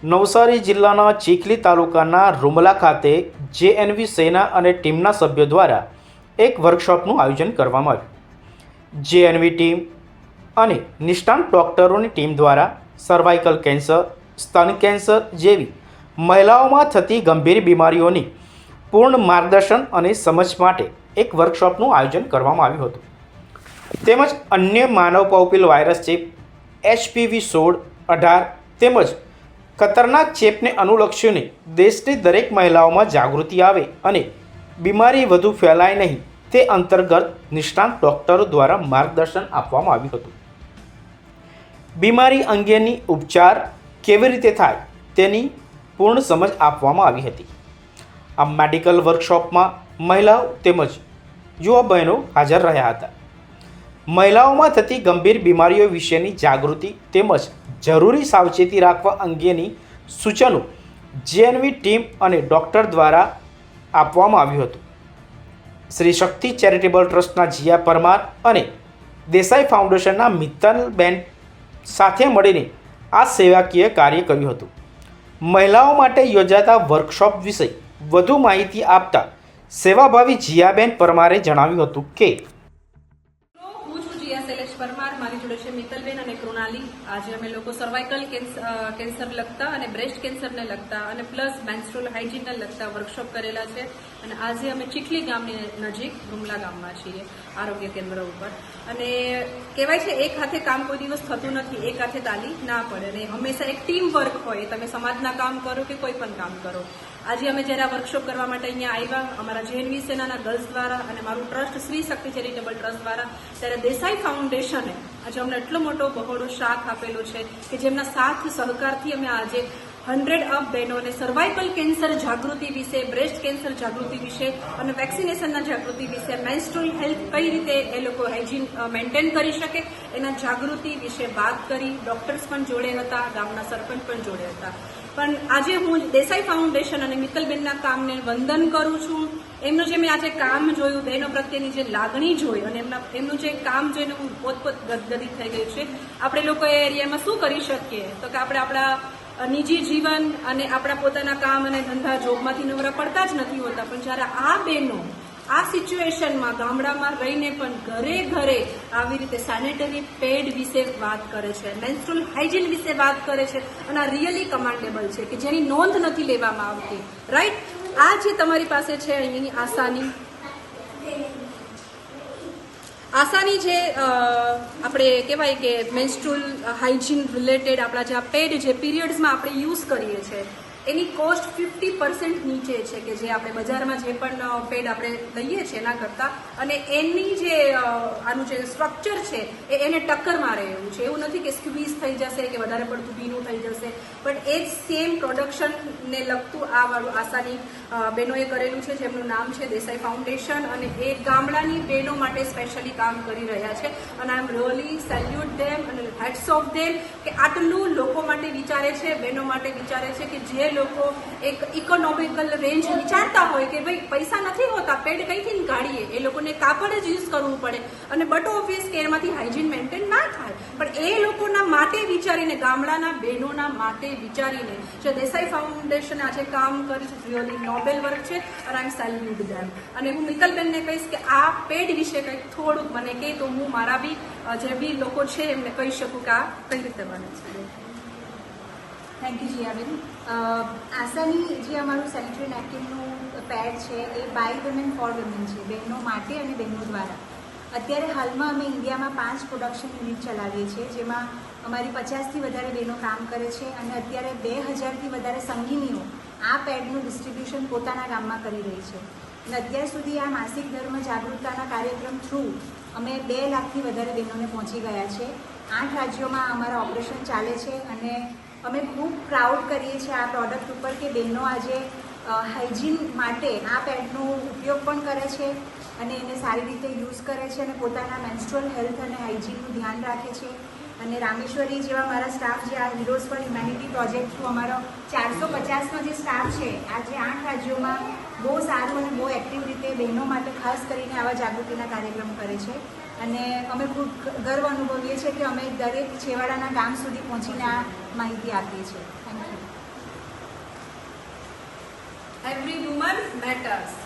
નવસારી જિલ્લાના ચીખલી તાલુકાના રૂમલા ખાતે જેએનવી સેના અને ટીમના સભ્યો દ્વારા એક વર્કશોપનું આયોજન કરવામાં આવ્યું। જેએનવી ટીમ અને નિષ્ણાત ડૉક્ટરોની ટીમ દ્વારા સર્વાઇકલ કેન્સર, સ્તન કેન્સર જેવી મહિલાઓમાં થતી ગંભીર બીમારીઓની પૂર્ણ માર્ગદર્શન અને સમજ માટે એક વર્કશોપનું આયોજન કરવામાં આવ્યું હતું। તેમજ અન્ય માનવ પૌપિલ વાયરસ ચેપ, HPV-16-18 તેમજ ખતરનાક ચેપને અનુલક્ષીને દેશની દરેક મહિલાઓમાં જાગૃતિ આવે અને બીમારી વધુ ફેલાય નહીં તે અંતર્ગત નિષ્ણાત ડૉક્ટરો દ્વારા માર્ગદર્શન આપવામાં આવ્યું હતું। બીમારી અંગેની ઉપચાર કેવી રીતે થાય તેની પૂર્ણ સમજ આપવામાં આવી હતી। આ મેડિકલ વર્કશોપમાં મહિલાઓ તેમજ યુવા બહેનો હાજર રહ્યા હતા। મહિલાઓમાં થતી ગંભીર બીમારીઓ વિશેની જાગૃતિ તેમજ જરૂરી સાવચેતી રાખવા અંગેની સૂચનો જેએનવી ટીમ અને ડૉક્ટર દ્વારા આપવામાં આવ્યું હતું। શ્રી શક્તિ ચેરિટેબલ ટ્રસ્ટના જીયા પરમાર અને દેસાઈ ફાઉન્ડેશનના મિત્તલબેન સાથે મળીને આ સેવાકીય કાર્ય કર્યું હતું। મહિલાઓ માટે યોજાતા વર્કશોપ વિશે વધુ માહિતી આપતા સેવાભાવી જીયાબેન પરમારે જણાવ્યું હતું કે પરમાર, મારી જોડે છે મિત્તલબેન અને કૃણાલી। આજે અમે લોકો સર્વાઇકલ કેન્સર લગતા અને બ્રેસ્ટ કેન્સરને લગતા અને પ્લસ મેન્સ્ટ્રુઅલ હાઇજીનને લગતા વર્કશોપ કરેલા છે અને આજે અમે ચીખલી ગામની નજીક રૂમલા ગામમાં છીએ આરોગ્ય કેન્દ્ર ઉપર। અને કહેવાય છે એક હાથે કામ કોઈ દિવસ થતું નથી, એક હાથે તાલી ના પડે અને હંમેશા એક ટીમ વર્ક હોય। તમે સમાજના કામ કરો કે કોઈ પણ કામ કરો। આજે અમે જ્યારે આ વર્કશોપ કરવા માટે અહીંયા આવ્યા અમારા જેએનવી સેનાના ગર્લ્સ દ્વારા અને મારું ટ્રસ્ટ શ્રી શક્તિ ચેરિટેબલ ટ્રસ્ટ દ્વારા, ત્યારે દેસાઈ ફાઉન્ડેશને આજે અમને એટલો મોટો બહોળો સાથ આપેલો છે કે જેમના સાથ સહકારથી અમે આજે 100 અપ બહેનોને સર્વાઇકલ કેન્સર જાગૃતિ વિશે, બ્રેસ્ટ કેન્સર જાગૃતિ વિશે અને વેક્સિનેશનના જાગૃતિ વિશે, મેન્સ્ટ્રુઅલ હેલ્થ કઈ રીતે એ લોકો હાઇજીન મેન્ટેન કરી શકે એના જાગૃતિ વિશે વાત કરી। ડોક્ટર્સ પણ જોડે હતા, ગામના સરપંચ પણ જોડે હતા। પણ આજે હું દેસાઈ ફાઉન્ડેશન અને મિત્તલબેનના કામને વંદન કરું છું। એમનું જે મેં આજે કામ જોયું, બહેનો પ્રત્યેની જે લાગણી જોઈ અને એમનું જે કામ જોઈને હું પોતપોત ગદગદિત થઈ ગઈ છે। આપણે લોકો એ એરિયામાં શું કરી શકીએ તો કે આપણે આપણા નિજી જીવન અને આપણા પોતાના કામ અને ધંધા જોબમાંથી નવરા પડતા જ નથી હોતા, પણ જ્યારે આ બહેનો આ સિચ્યુએશનમાં ગામડામાં રહીને પણ ઘરે ઘરે આવી રીતે સેનેટરી પેડ વિશે વાત કરે છે, મેન્સ્ટ્રુઅલ હાઇજીન વિશે વાત કરે છે અને આ રિયલી કમાન્ડેબલ છે કે જેની નોંધ નથી લેવામાં આવતી, રાઈટ। આ જે તમારી પાસે છે અહીંની આસાની જે આપણે કહેવાય કે મેન્સ્ટ્રુઅલ હાઇજીન રિલેટેડ આપણા જે આ પેડ જે પીરિયડ્સમાં આપણે યુઝ કરીએ છીએ એની કોસ્ટ 50% નીચે છે કે જે આપણે બજારમાં જે પણ પેડ આપણે લઈએ છીએ એના કરતાં, અને એની જે આનું જે સ્ટ્રક્ચર છે એને ટક્કર મારે એવું છે। એવું નથી કે સ્ક્વીઝ થઈ જશે કે વધારે પડતું ભીનું થઈ જશે, પણ એ જ સેમ પ્રોડક્શનને લગતું આ વાળું આસાની બહેનોએ કરેલું છે જેમનું નામ છે દેસાઈ ફાઉન્ડેશન અને એ ગામડાની બહેનો માટે સ્પેશિયલી કામ કરી રહ્યા છે અને આઈ એમ રિયલી સેલ્યુટ ધેમ અને હેટ્સ ઓફ ધેમ કે આટલું લોકો માટે વિચારે છે, બહેનો માટે વિચારે છે કે જે લોકો એક ઇકોનોમિકલ રેન્જ વિચારતા હોય કે ભાઈ પૈસા નથી હોતા, પેડ કઈથી કાઢીએ, એ લોકોને કાપડ જ યુઝ કરવું પડે અને બટ ઓબ્વિયસ કે એમાંથી હાઇજીન મેન્ટેન ના થાય, પણ એ લોકોના માટે વિચારીને, ગામડાના બહેનોના માટે વિચારીને જે દેસાઈ ફાઉન્ડેશન આજે કામ કરે છે રિયલી નોબેલ વર્ક છે અને આઈ એમ સેલ્યુટ ધેમ। અને હું મિત્તલબેનને કહીશ કે આ પેડ વિશે કંઈક થોડુંક મને કહે તો હું મારા બી જે બી લોકો છે એમને કહી શકું કે આ કઈ રીતે બને છે। Thank you જીયાબેન। આસાની જે અમારું સેનિટરી નેપકિનનું પેડ છે એ બાય વિમેન ફોર વિમેન છે, બહેનો માટે અને બહેનો દ્વારા। અત્યારે હાલમાં અમે ઇન્ડિયામાં 5 પ્રોડક્શન યુનિટ ચલાવીએ છીએ જેમાં અમારી 50થી વધારે બહેનો કામ કરે છે અને અત્યારે 2000થી વધારે સંગીનીઓ આ પેડનું ડિસ્ટ્રીબ્યુશન પોતાના ગામમાં કરી રહી છે અને અત્યાર સુધી આ માસિક ધર્મ જાગૃતતાના કાર્યક્રમ થ્રુ અમે 2 લાખથી વધારે બહેનોને પહોંચી ગયા છે। 8 રાજ્યોમાં અમારા ઓપરેશન ચાલે છે અને અમે ખૂબ પ્રાઉડ કરીએ છીએ આ પ્રોડક્ટ ઉપર કે બહેનો આજે હાઇજીન માટે આ પેડનો ઉપયોગ પણ કરે છે અને એને સારી રીતે યુઝ કરે છે અને પોતાના મેન્સ્ટ્રુઅલ હેલ્થ અને હાઇજીનનું ધ્યાન રાખે છે। અને રામેશ્વરી જેવા મારા સ્ટાફ જે આ heroes for humanity project through અમારો 450નો જે સ્ટાફ છે આજે 8 રાજ્યોમાં બહુ સારું અને બહુ એક્ટિવ રીતે બહેનો માટે ખાસ કરીને આવા જાગૃતિના કાર્યક્રમ કરે છે અને અમે ખૂબ ગર્વ અનુભવીએ છીએ કે અમે દરેક છેવાડાના ગામ સુધી પહોંચીને આ માહિતી આપીએ છીએ। Thank you. Every woman matters.